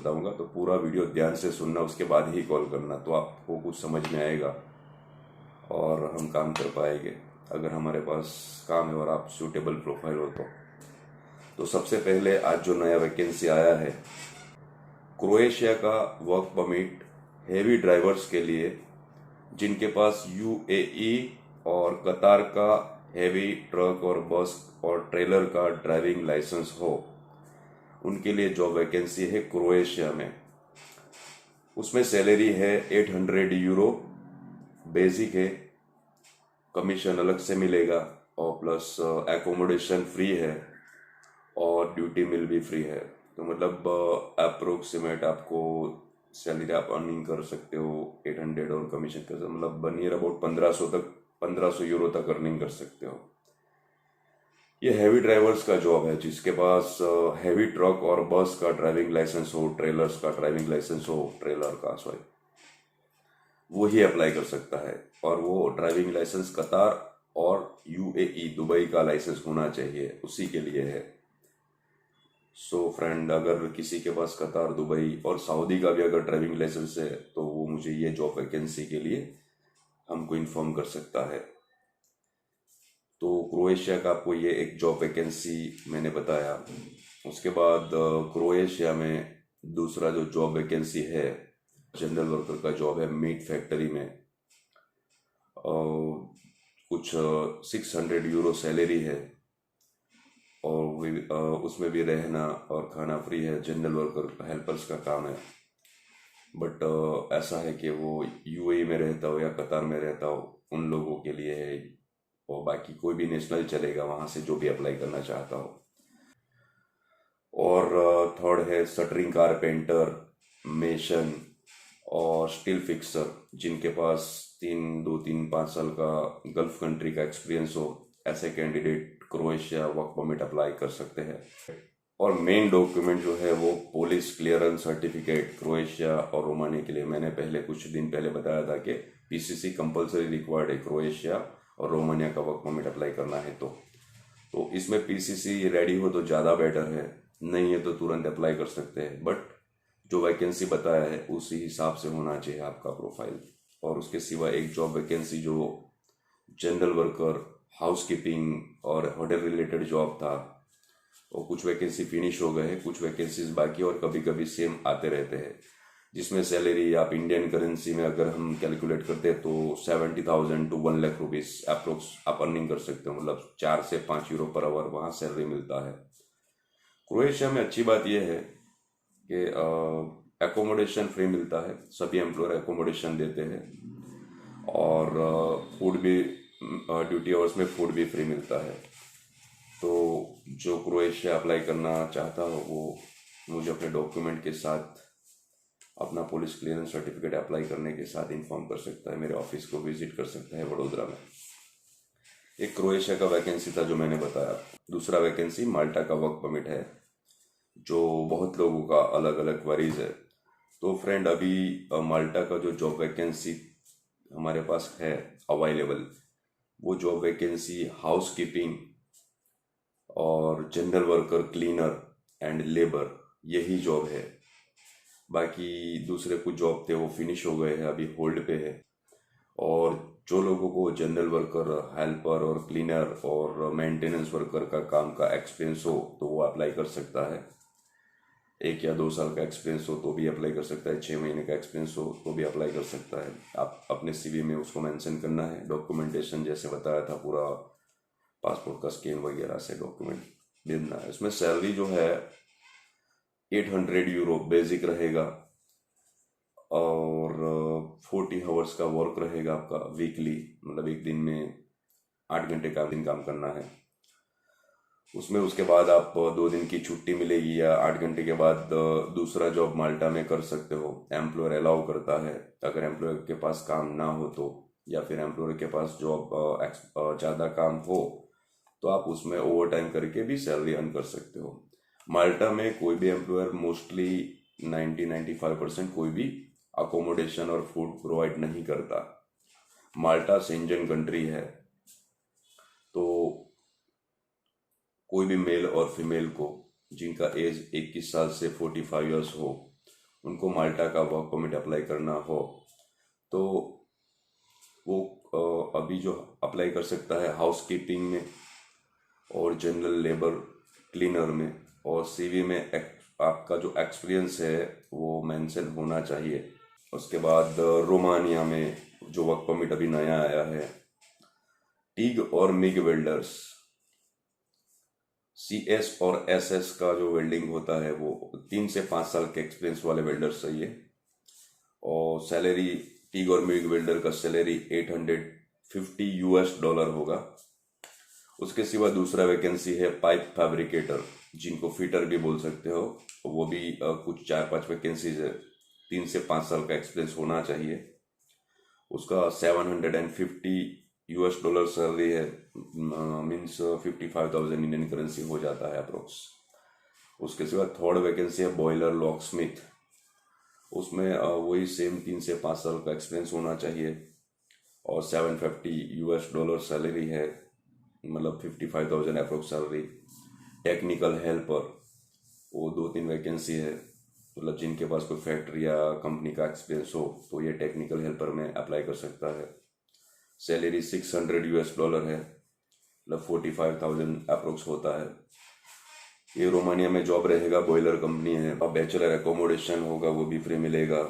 बताऊंगा, तो पूरा वीडियो ध्यान से सुनना, उसके बाद ही कॉल करना, तो आपको कुछ समझ में आएगा और हम काम कर पाएंगे अगर हमारे पास काम है और आप सूटेबल प्रोफाइल हो तो सबसे पहले आज जो नया वैकेंसी आया है, क्रोएशिया का वर्क परमिट हेवी ड्राइवर्स के लिए जिनके पास यूएई और कतार का हेवी ट्रक और बस और ट्रेलर का ड्राइविंग लाइसेंस हो, उनके लिए जॉब वैकेंसी है क्रोएशिया में। उसमें सैलरी है 800 यूरो, बेसिक है, कमीशन अलग से मिलेगा और प्लस एकोमोडेशन फ्री है और ड्यूटी मिल भी फ्री है। तो मतलब अप्रोक्सीमेट आपको सैलरी आप अर्निंग कर सकते हो 800 और कमीशन कर, मतलब 1 ईयर अबाउट 1500 यूरो तक अर्निंग कर सकते हो। ये हैवी ड्राइवर्स का जॉब है, जिसके पास हैवी ट्रक और बस का ड्राइविंग लाइसेंस हो, ट्रेलर्स का ड्राइविंग लाइसेंस हो, ट्रेलर का सॉरी, वो ही अप्लाई कर सकता है। और वो ड्राइविंग लाइसेंस कतार और यूएई दुबई का लाइसेंस होना चाहिए, उसी के लिए है। सो फ्रेंड, अगर किसी के पास कतार, दुबई और सऊदी का भी अगर ड्राइविंग लाइसेंस है तो वो मुझे ये जॉब वैकेंसी के लिए हमको इन्फॉर्म कर सकता है। तो क्रोएशिया का आपको ये एक जॉब वैकेंसी मैंने बताया। उसके बाद क्रोएशिया में दूसरा जो जॉब वैकेंसी है, जनरल वर्कर का जॉब है मीट फैक्ट्री में। कुछ 600 यूरो सैलरी है और उसमें भी रहना और खाना फ्री है। जनरल वर्कर हेल्पर्स का काम है, बट ऐसा है कि वो यूएई में रहता हो या कतार में रहता हो, उन लोगों के लिए है, और बाकी कोई भी नेशनल चलेगा वहाँ से जो भी अप्लाई करना चाहता हो। और थर्ड है शटरिंग कारपेंटर, मेसन और स्टील फिक्सर, जिनके पास 5 साल का गल्फ कंट्री का एक्सपीरियंस हो, ऐसे candidate Croatia work permit apply कर सकते हैं। और मेन डॉक्यूमेंट जो है वो पुलिस क्लियरेंस सर्टिफिकेट क्रोएशिया और रोमानिया के लिए। मैंने कुछ दिन पहले बताया था कि पीसीसी कंपलसरी रिक्वायर्ड है क्रोएशिया और रोमानिया का वर्क परमिट अप्लाई करना है। तो इसमें पीसीसी रेडी हो तो ज़्यादा बेटर है, नहीं है तो तुरंत अप्लाई कर सकते हैं। बट जो वैकेंसी बताया है उसी हिसाब से होना चाहिए आपका प्रोफाइल। और उसके सिवा एक जॉब वैकेंसी जो जनरल वर्कर, हाउसकीपिंग और होटल रिलेटेड जॉब था, और कुछ वैकेंसी फिनिश हो गए हैं, कुछ वैकेंसीज बाकी और कभी कभी सेम आते रहते हैं, जिसमें सैलरी आप इंडियन करेंसी में अगर हम कैलकुलेट करते हैं तो 70,000 to 1 लाख रुपीस अप्रोक्स आप अर्निंग कर सकते हो। मतलब 4 से 5 यूरो पर आवर वहाँ सैलरी मिलता है। क्रोएशिया में अच्छी बात यह है कि एकोमोडेशन फ्री मिलता है, सभी एम्प्लॉयर एकोमोडेशन देते हैं, और फूड भी ड्यूटी आवर्स में फूड भी फ्री मिलता है। तो जो क्रोएशिया अप्लाई करना चाहता हो वो मुझे अपने डॉक्यूमेंट के साथ, अपना पुलिस क्लियरेंस सर्टिफिकेट अप्लाई करने के साथ इन्फॉर्म कर सकता है, मेरे ऑफिस को विजिट कर सकता है वडोदरा में। एक क्रोएशिया का वैकेंसी था जो मैंने बताया। दूसरा वैकेंसी माल्टा का वर्क परमिट है, जो बहुत लोगों का अलग अलग क्वेरीज है। तो फ्रेंड, अभी माल्टा का जो जॉब वैकेंसी हमारे पास है अवेलेबल, वो जॉब वैकेंसी हाउस कीपिंग और general worker, cleaner and labour, यही जॉब है। बाकी दूसरे कुछ जॉब थे वो फिनिश हो गए हैं, अभी होल्ड पे है। और जो लोगों को जनरल वर्कर, हेल्पर और क्लीनर और मेंटेनेंस वर्कर का काम का एक्सपीरियंस हो तो वो अप्लाई कर सकता है। 1 या 2 साल का एक्सपीरियंस हो तो भी अप्लाई कर सकता है, 6 महीने का एक्सपीरियंस हो तो भी अप्लाई कर सकता है। आप अपने सीवी में उसको मेंशन करना है। डॉक्यूमेंटेशन जैसे बताया था, पूरा पासपोर्ट का स्कैन वगैरह से डॉक्यूमेंट देना है। इसमें सैलरी जो है 800 यूरो बेसिक रहेगा, और 40 आवर्स का वर्क रहेगा आपका वीकली, मतलब एक दिन में 8 घंटे का दिन काम करना है। उसमें उसके बाद आप 2 दिन की छुट्टी मिलेगी, या 8 घंटे के बाद दूसरा जॉब माल्टा में कर सकते हो। एम्प्लॉयर अलाउ करता है, अगर एम्प्लॉयर के पास काम ना हो तो, या फिर एम्प्लॉयर के पास जॉब ज़्यादा काम हो तो आप उसमें ओवर टाइम करके भी सैलरी अर्न कर सकते हो। माल्टा में कोई भी एम्प्लॉयर, मोस्टली 90-95% कोई भी अकोमोडेशन और फूड प्रोवाइड नहीं करता। माल्टा शेंजन कंट्री है, तो कोई भी मेल और फीमेल को जिनका एज 21 साल से 45 ईयर्स हो, उनको माल्टा का वर्क परमिट अप्लाई करना हो तो वो अभी जो अप्लाई कर सकता है हाउस कीपिंग में और जनरल लेबर क्लीनर में, और सीवी में आपका जो एक्सपीरियंस है वो मेंशन होना चाहिए। उसके बाद रोमानिया में जो वर्क परमिट अभी नया आया है, टीग और मिग वेल्डर्स, CS और SS का जो वेल्डिंग होता है वो 3 से 5 साल के एक्सपीरियंस वाले वेल्डर्स चाहिए। और सैलरी, टीग और मिग वेल्डर का सैलरी $850 होगा। उसके सिवा दूसरा वैकेंसी है पाइप फैब्रिकेटर, जिनको फिटर भी बोल सकते हो, वो भी कुछ 4-5 वैकेंसीज है। 3 से 5 साल का एक्सपीरियंस होना चाहिए। उसका $750 सैलरी है, मीन्स 55,000 इंडियन करेंसी हो जाता है अप्रोक्स। उसके सिवा थर्ड वैकेंसी है बॉयलर लॉक स्मिथ, उसमें वही सेम 3 से 5 साल का एक्सपीरियंस होना चाहिए और $750 सैलरी है, मतलब 55,000 अप्रोक्स सैलरी। टेक्निकल हेल्पर, वो 2-3 वैकेंसी है, मतलब जिनके पास कोई फैक्ट्री या कंपनी का एक्सपीरियंस हो तो ये टेक्निकल हेल्पर में अप्लाई कर सकता है। सैलरी $600 है, मतलब 45,000 अप्रोक्स होता है। ये रोमानिया में जॉब रहेगा, बॉयलर कंपनी है। अब बैचलर एकोमोडेशन होगा, वो भी फ्री मिलेगा।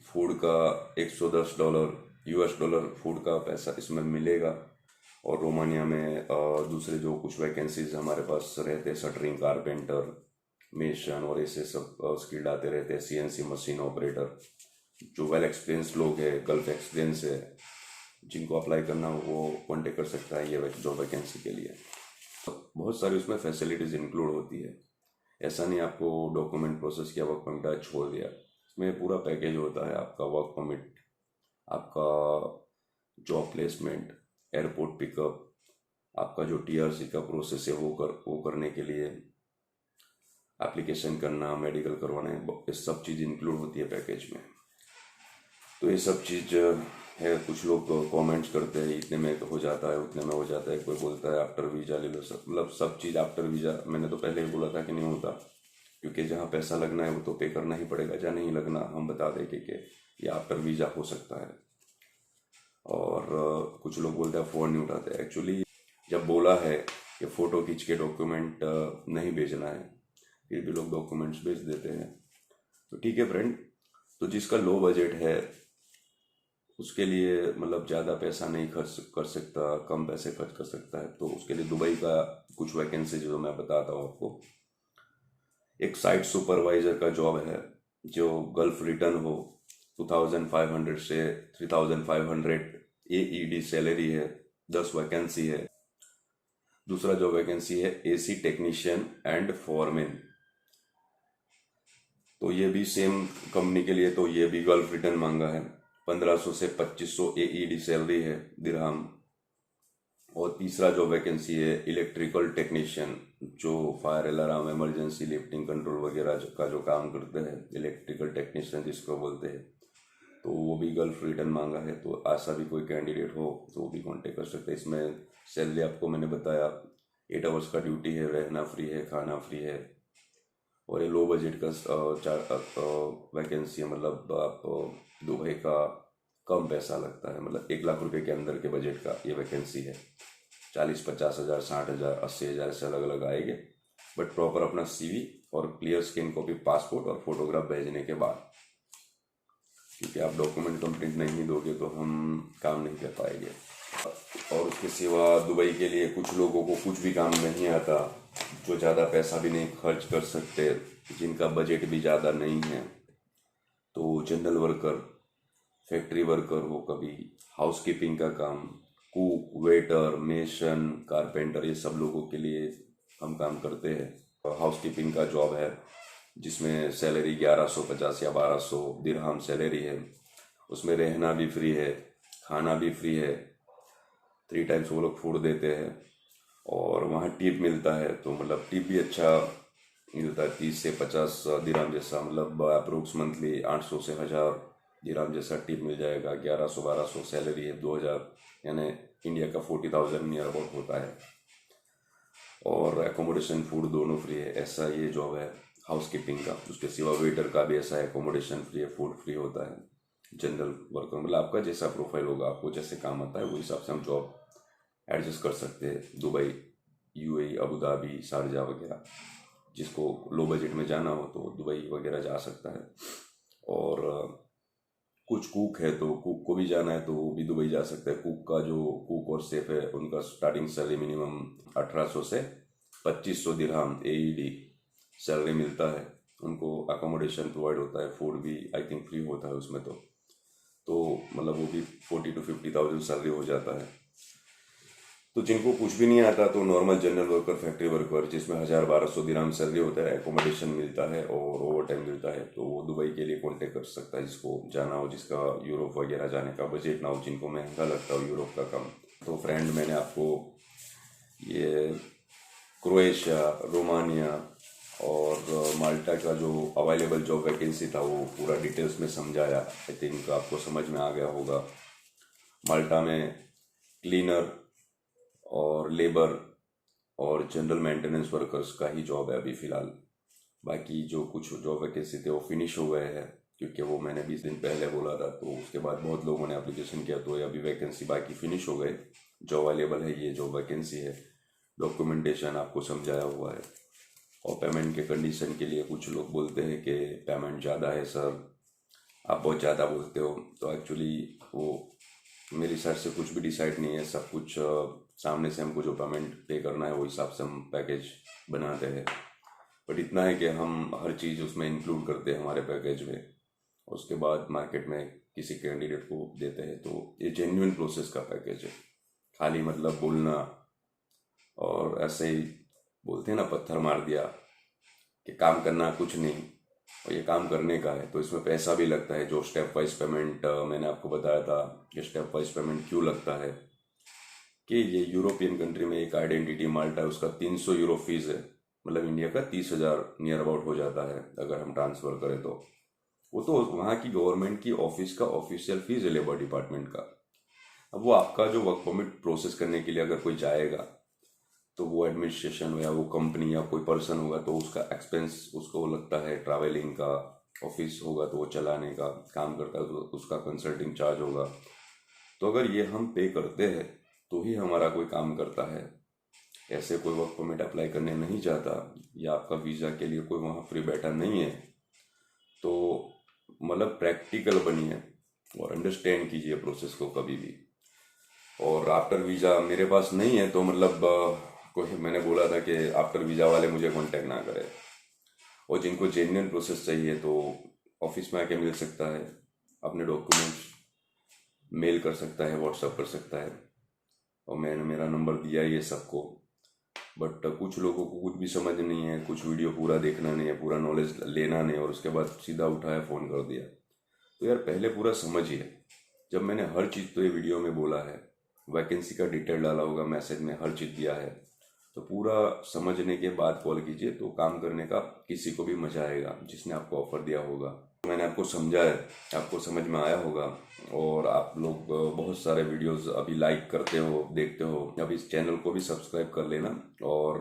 फूड का $110 फूड का पैसा इसमें मिलेगा। और रोमानिया में दूसरे जो कुछ वैकेंसीज हमारे पास रहते हैं, शटरिंग कारपेंटर, मेशन और ऐसे सब स्किल्ड आते रहते हैं। CNC मशीन ऑपरेटर, जो वेल एक्सपीरियंस लोग हैं, गल्फ एक्सपीरियंस है, जिनको अप्लाई करना हो वो कॉन्टेक्ट कर सकता है ये जॉब वैकेंसी के लिए। बहुत सारी उसमें फैसिलिटीज़ इंक्लूड होती है। ऐसा नहीं आपको डॉक्यूमेंट प्रोसेस किया, वर्क परमिट छोड़ दिया। इसमें पूरा पैकेज होता है, आपका वर्क परमिट, आपका जॉब प्लेसमेंट, एयरपोर्ट पिकअप, आपका जो TRC का प्रोसेस है वो करने के लिए एप्लीकेशन करना, मेडिकल करवाना, ये सब चीज़ इंक्लूड होती है पैकेज में। तो ये सब चीज़ है। कुछ लोग कमेंट्स करते हैं इतने में हो जाता है, उतने में हो जाता है। कोई बोलता है आफ्टर वीज़ा ले लो, सब मतलब सब चीज़ आफ्टर वीज़ा। मैंने तो पहले ही बोला था कि नहीं होता, क्योंकि जहाँ पैसा लगना है वो तो पे करना ही पड़ेगा। जहाँ नहीं लगना हम बता दें कि ये आफ्टर वीज़ा हो सकता है। और कुछ लोग बोलते हैं फ़ोन नहीं उठाते। एक्चुअली जब बोला है कि फ़ोटो खींच के डॉक्यूमेंट नहीं भेजना है, फिर भी लोग डॉक्यूमेंट्स भेज देते हैं। तो ठीक है फ्रेंड, तो जिसका लो बजट है उसके लिए, मतलब ज़्यादा पैसा नहीं खर्च कर सकता, कम पैसे खर्च कर सकता है, तो उसके लिए दुबई का कुछ वैकेंसी जो मैं बताता हूँ आपको। एक साइट सुपरवाइजर का जॉब है, जो गल्फ रिटर्न हो। 2,500 से 3,500 AED सैलरी है। 10 वैकेंसी है। दूसरा जो वैकेंसी है AC टेक्नीशियन एंड फॉरमैन, तो ये भी सेम कंपनी के लिए, तो ये भी गल्फ रिटर्न मांगा है। 1,500 से 2,500 AED सैलरी है, दिरहम। और तीसरा जो वैकेंसी है इलेक्ट्रिकल टेक्नीशियन, जो fire alarm, emergency lifting control वगैरह का जो काम करते हैं, इलेक्ट्रिकल टेक्नीशियन जिसको बोलते हैं, तो वो भी गल्फ रिटर्न मांगा है। तो ऐसा भी कोई कैंडिडेट हो तो वो भी कांटेक्ट कर सकते हैं। इसमें सैलरी आपको मैंने बताया, 8 आवर्स का ड्यूटी है, रहना फ्री है, खाना फ्री है। और ये लो बजट का वैकेंसी है, मतलब आप दुबई का कम पैसा लगता है, मतलब 1 लाख रुपए के अंदर के बजट का ये वैकेंसी है। 40-50 हज़ार, 60 हज़ार, 80 हज़ार से अलग अलग आएंगे। बट प्रॉपर अपना CV और क्लियर स्कैन कॉपी पासपोर्ट और फोटोग्राफ भेजने के बाद, क्योंकि आप डॉक्यूमेंट कंप्लीट नहीं दोगे तो हम काम नहीं कर पाएंगे। और उसके सिवा दुबई के लिए कुछ लोगों को कुछ भी काम नहीं आता, जो ज़्यादा पैसा भी नहीं खर्च कर सकते, जिनका बजट भी ज़्यादा नहीं है, तो जनरल वर्कर, फैक्ट्री वर्कर हो, कभी हाउस कीपिंग का काम, कुक, वेटर, मेसन, कारपेंटर, ये सब लोगों के लिए हम काम करते हैं। हाउस कीपिंग का जॉब है, जिसमें सैलरी 1150 या 1200 दिरहम सैलरी है। उसमें रहना भी फ्री है, खाना भी फ्री है, 3 टाइम्स वो लोग फूड देते हैं। और वहाँ टिप मिलता है, तो मतलब टिप भी अच्छा मिलता है, 30 से 50 दिरहम जैसा, मतलब अप्रोक्स मंथली 800 से 1000 दिरहम जैसा टिप मिल जाएगा। 1100-1200 सैलरी है, 2000 यानी इंडिया का 40,000 नियर अबाउट होता है। और एकोमोडेशन, फूड दोनों फ्री है, ऐसा ये जॉब है। हाउसकीपिंग का। उसके सिवा वेटर का भी ऐसा है, एकोमोडेशन फ्री है, फूड फ्री होता है। जनरल वर्कर मतलब आपका जैसा प्रोफाइल होगा, आपको जैसे काम आता है वो हिसाब से हम जॉब एडजस्ट कर सकते हैं। Dubai, UAE, Abu Dhabi, Sharjah वगैरह, जिसको लो बजट में जाना हो तो दुबई वगैरह जा सकता है। और कुछ कुक है तो कुक को भी जाना है तो वो भी दुबई जा सकता है। कुक और शेफ है, उनका स्टार्टिंग सैलरी मिनिमम 1800 से 2500 दिरहम AED सैलरी मिलता है। उनको अकोमोडेशन प्रोवाइड होता है, फूड भी आई थिंक फ्री होता है उसमें। तो मतलब वो भी 40 to 50,000 सैलरी हो जाता है। तो जिनको कुछ भी नहीं आता तो normal general worker, factory worker, जिसमें 1000-1200 दिरहम सैलरी होता है, एकोमोडेशन मिलता है और ओवर टाइम मिलता है, तो वो दुबई के लिए कॉन्टेक्ट कर सकता है जिसको जाना हो, जिसका यूरोप वगैरह जाने का बजट ना हो, जिनको महंगा लगता हो यूरोप का काम। तो फ्रेंड, मैंने आपको ये क्रोएशिया, रोमानिया और माल्टा का जो अवेलेबल जॉब वैकेंसी था वो पूरा डिटेल्स में समझाया। आई थिंक आपको समझ में आ गया होगा। माल्टा में क्लीनर और लेबर और जनरल मेंटेनेंस वर्कर्स का ही जॉब है अभी फ़िलहाल। बाकी जो कुछ जॉब वैकेंसी थे वो फिनिश हो गए हैं, क्योंकि वो मैंने 20 दिन पहले बोला था, तो उसके बाद बहुत लोगों ने एप्लीकेशन किया, तो अभी वैकेंसी बाकी फिनिश हो गए। जो अवेलेबल है ये जो वैकेंसी है, डॉक्यूमेंटेशन आपको समझाया हुआ है। और पेमेंट के कंडीशन के लिए कुछ लोग बोलते हैं कि पेमेंट ज़्यादा है सर, आप बहुत ज़्यादा बोलते हो। तो एक्चुअली वो मेरी साइड से कुछ भी डिसाइड नहीं है, सब कुछ सामने से हमको जो पेमेंट पे करना है वो हिसाब से हम पैकेज बनाते हैं। बट इतना है कि हम हर चीज़ उसमें इंक्लूड करते हैं हमारे पैकेज में, उसके बाद मार्केट में किसी कैंडिडेट को देते हैं। तो ये जेन्युइन प्रोसेस का पैकेज है, खाली मतलब बोलना और ऐसे ही बोलते हैं ना, पत्थर मार दिया कि काम करना कुछ नहीं, और ये काम करने का है। तो इसमें पैसा भी लगता है। जो स्टेप वाइज पेमेंट मैंने आपको बताया था कि स्टेप वाइज पेमेंट क्यों लगता है, कि ये यूरोपियन कंट्री में एक आइडेंटिटी माल्टा है, उसका 300 यूरो फीस है, मतलब इंडिया का 30,000 नियर अबाउट हो जाता है अगर हम ट्रांसफर करें तो। वो तो वहाँ की गवर्नमेंट की ऑफिस का ऑफिशियल फीस है लेबर डिपार्टमेंट का। अब वो आपका जो वर्क परमिट प्रोसेस करने के लिए अगर कोई जाएगा तो वो एडमिनिस्ट्रेशन या वो कंपनी या कोई पर्सन होगा तो उसका एक्सपेंस उसको लगता है, ट्रैवलिंग का, ऑफिस होगा तो वो चलाने का काम करता है तो उसका कंसल्टिंग चार्ज होगा। तो अगर ये हम पे करते हैं तो ही हमारा कोई काम करता है। ऐसे कोई वर्क परमिट अप्लाई करने नहीं जाता या आपका वीज़ा के लिए कोई वहाँ फ्री बैठा नहीं है। तो मतलब प्रैक्टिकल बनिए और अंडरस्टैंड कीजिए प्रोसेस को कभी भी। और आफ्टर वीज़ा मेरे पास नहीं है तो मतलब कोई, मैंने बोला था कि आफ्टर वीज़ा वाले मुझे कांटेक्ट ना करें। और जिनको जेन्युइन प्रोसेस चाहिए तो ऑफिस में आके मिल सकता है, अपने डॉक्यूमेंट्स मेल कर सकता है, व्हाट्सअप कर सकता है। और मैंने मेरा नंबर दिया ही है सबको। बट कुछ लोगों को कुछ भी समझ नहीं है, कुछ वीडियो पूरा देखना नहीं है, पूरा नॉलेज लेना नहीं है, और उसके बाद सीधा उठाया फ़ोन कर दिया। तो यार पहले पूरा समझिए। जब मैंने हर चीज़ तो ये वीडियो में बोला है, वैकेंसी का डिटेल डाला होगा, मैसेज में हर चीज़ दिया है, तो पूरा समझने के बाद कॉल कीजिए तो काम करने का किसी को भी मजा आएगा जिसने आपको ऑफर दिया होगा। मैंने आपको समझाया, आपको समझ में आया होगा। और आप लोग बहुत सारे वीडियोस अभी लाइक करते हो, देखते हो। अब इस चैनल को भी सब्सक्राइब कर लेना। और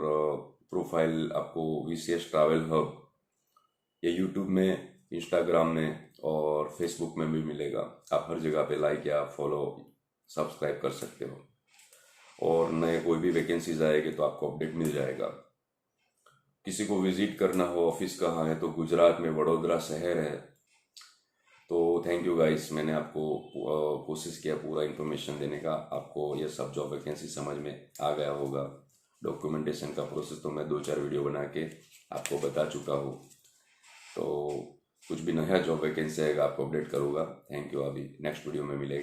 प्रोफाइल आपको VCS ट्रैवल हब ये यूट्यूब में, इंस्टाग्राम में और फेसबुक में भी मिलेगा। आप हर जगह पे लाइक या फॉलो, सब्सक्राइब कर सकते हो। और नए कोई भी वैकेंसीज आएगी तो आपको अपडेट मिल जाएगा। किसी को विजिट करना हो, ऑफिस कहाँ है, तो गुजरात में वडोदरा शहर है। तो थैंक यू गाइस, मैंने आपको कोशिश किया पूरा इन्फॉर्मेशन देने का। आपको ये सब जॉब वैकेंसी समझ में आ गया होगा। डॉक्यूमेंटेशन का प्रोसेस तो मैं 2-4 वीडियो बना के आपको बता चुका हूँ। तो कुछ भी नया जॉब वैकेंसी आएगा आपको अपडेट करूँगा। Thank you. अभी नेक्स्ट वीडियो में मिलेगा।